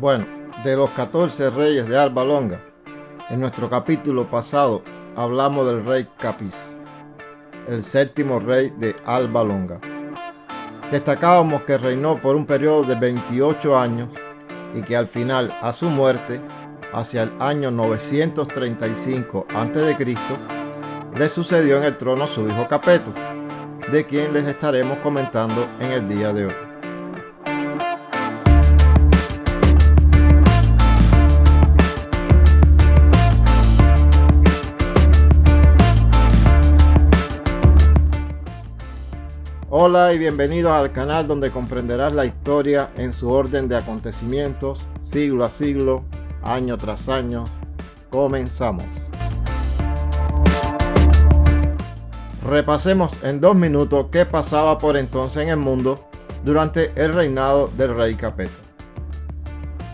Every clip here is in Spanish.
Bueno, de los 14 reyes de Alba Longa, en nuestro capítulo pasado hablamos del rey Capís, el séptimo rey de Alba Longa. Destacábamos que reinó por un periodo de 28 años y que al final, a su muerte, hacia el año 935 a.C., le sucedió en el trono su hijo Capeto, de quien les estaremos comentando en el día de hoy. Hola y bienvenidos al canal donde comprenderás la historia en su orden de acontecimientos, siglo a siglo, año tras año. Comenzamos. Repasemos en 2 minutos qué pasaba por entonces en el mundo durante el reinado del rey Capeto.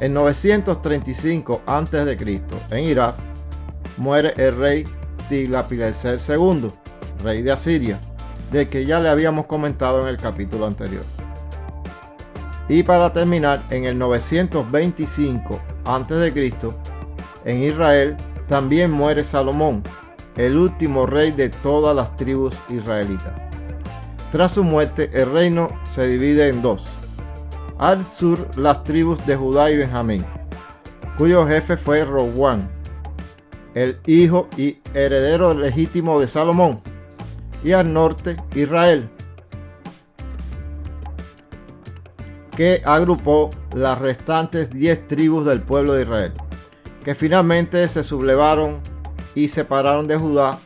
En 935 a.C., en Irak, muere el rey Tiglat-Pileser II, rey de Asiria, del que ya le habíamos comentado en el capítulo anterior. Y para terminar, en el 925 a.C., en Israel también muere Salomón, el último rey de todas las tribus israelitas. Tras su muerte, el reino se divide en dos. Al sur, las tribus de Judá y Benjamín, cuyo jefe fue Roboam, el hijo y heredero legítimo de Salomón. Y al norte, Israel, que agrupó las restantes 10 tribus del pueblo de Israel, que finalmente se sublevaron y separaron de Judá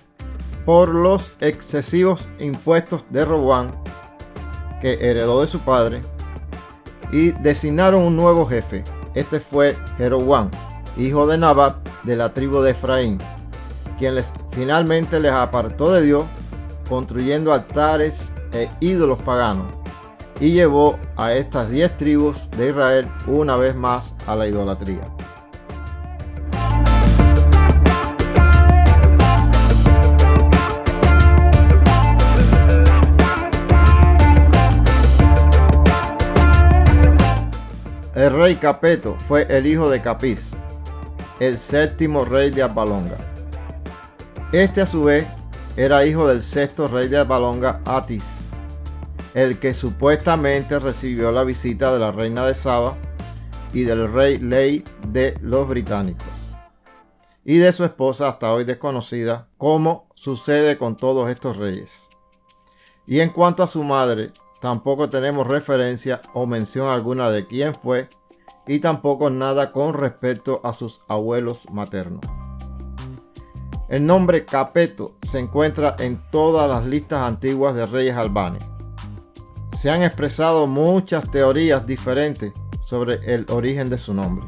por los excesivos impuestos de Roboam, que heredó de su padre, y designaron un nuevo jefe. Este fue Jeroboam, hijo de Nabat, de la tribu de Efraín, quien finalmente les apartó de Dios, construyendo altares e ídolos paganos, y llevó a estas 10 tribus de Israel una vez más a la idolatría. El rey Capeto fue el hijo de Capís, el séptimo rey de Alba Longa. Este a su vez era hijo del sexto rey de Alba Longa, Atis, el que supuestamente recibió la visita de la reina de Saba y del rey Ley de los británicos, y de su esposa hasta hoy desconocida, como sucede con todos estos reyes. Y en cuanto a su madre, tampoco tenemos referencia o mención alguna de quién fue, y tampoco nada con respecto a sus abuelos maternos. El nombre Capeto se encuentra en todas las listas antiguas de reyes albanes. Se han expresado muchas teorías diferentes sobre el origen de su nombre.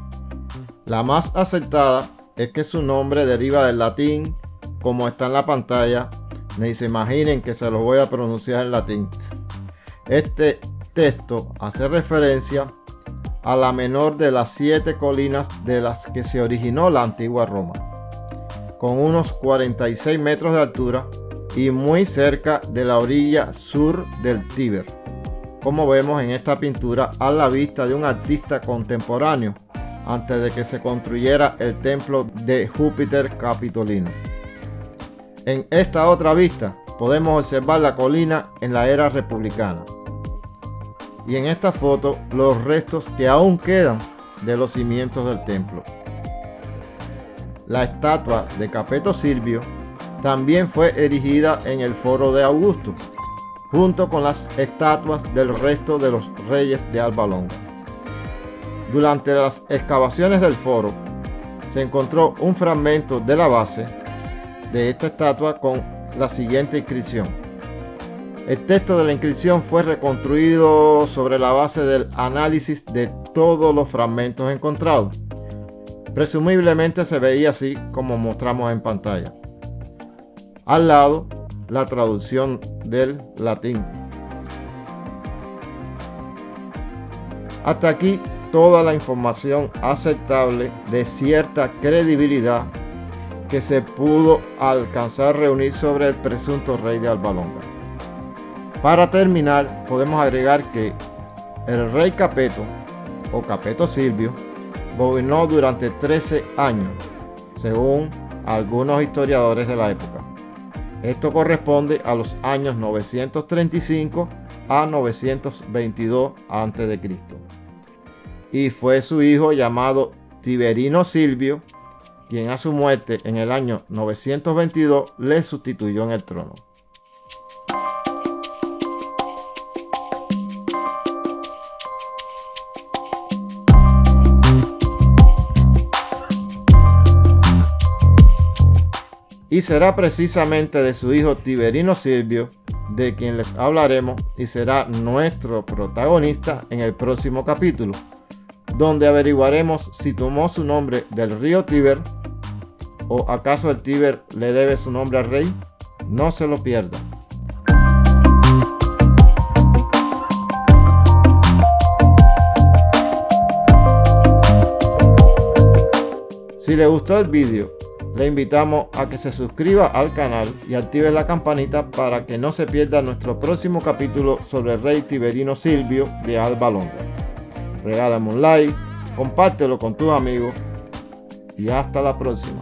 La más aceptada es que su nombre deriva del latín, como está en la pantalla. Ni se imaginen que se lo voy a pronunciar en latín. Este texto hace referencia a la menor de las 7 colinas de las que se originó la antigua Roma, con unos 46 metros de altura y muy cerca de la orilla sur del Tíber, como vemos en esta pintura a la vista de un artista contemporáneo antes de que se construyera el templo de Júpiter Capitolino. En esta otra vista podemos observar la colina en la era republicana, y en esta foto los restos que aún quedan de los cimientos del templo. La estatua de Capeto Silvio también fue erigida en el Foro de Augusto, junto con las estatuas del resto de los reyes de Alba Longa. Durante las excavaciones del foro, se encontró un fragmento de la base de esta estatua con la siguiente inscripción. El texto de la inscripción fue reconstruido sobre la base del análisis de todos los fragmentos encontrados. Presumiblemente se veía así como mostramos en pantalla. Al lado, la traducción del latín. Hasta aquí toda la información aceptable de cierta credibilidad que se pudo alcanzar a reunir sobre el presunto rey de Alba Longa. Para terminar, podemos agregar que el rey Capeto, o Capeto Silvio, gobernó durante 13 años, según algunos historiadores de la época. Esto corresponde a los años 935 a 922 a.C. Y fue su hijo llamado Tiberino Silvio quien a su muerte en el año 922 le sustituyó en el trono. Y será precisamente de su hijo Tiberino Silvio de quien les hablaremos y será nuestro protagonista en el próximo capítulo, donde averiguaremos si tomó su nombre del río Tíber o acaso el Tíber le debe su nombre al rey. No se lo pierda. Si le gustó el vídeo, le invitamos a que se suscriba al canal y active la campanita para que no se pierda nuestro próximo capítulo sobre el rey Tiberino Silvio de Alba Longa. Regálame un like, compártelo con tus amigos y hasta la próxima.